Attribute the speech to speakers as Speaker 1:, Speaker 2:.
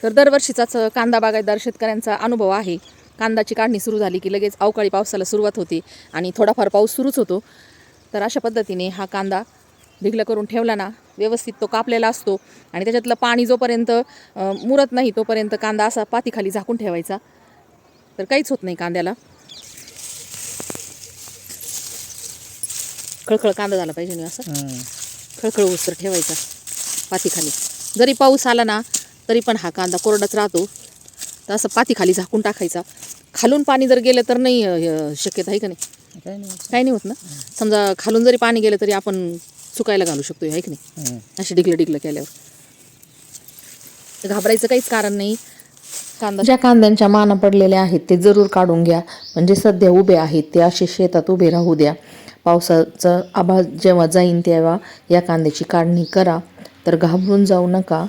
Speaker 1: तर दरवर्षीचाच कांदा बागायतदार शेतकऱ्यांचा अनुभव आहे. कांद्याची काढणी सुरू झाली की लगेच अवकाळी पावसाला सुरुवात होते आणि थोडाफार पाऊस सुरूच होतो. तर अशा पद्धतीने हा कांदा ढिगलं करून ठेवला ना व्यवस्थित तो कापलेला असतो आणि त्याच्यातलं पाणी जोपर्यंत मुरत नाही तोपर्यंत कांदा असा पातीखाली झाकून ठेवायचा. तर काहीच होत नाही कांद्याला. खळखळ कांदा झाला पाहिजे नाही असं खळखळ उस्तर ठेवायचा पातीखाली. जरी पाऊस आला ना तरी पण हा कांदा कोरडाच राहतो. तर असं पातीखाली झाकून टाकायचा. खालून पाणी जर गेलं तर नाही शक्यता आहे का नाही? काही नाही होत ना. समजा खालून जरी पाणी गेलं तरी आपण सुकायला घालू शकतो आहे की नाही? असे डिगलं केल्यावर घाबरायचं काहीच कारण नाही. ज्या कांद्यांच्या माना पडलेल्या आहेत ते जरूर काढून घ्या. म्हणजे सध्या उभे आहेत ते असे शेतात उभे राहू द्या. पावसाचा आभाळ जेव्हा जाईन तेव्हा या कांद्याची काढणी करा. तर घाबरून जाऊ नका.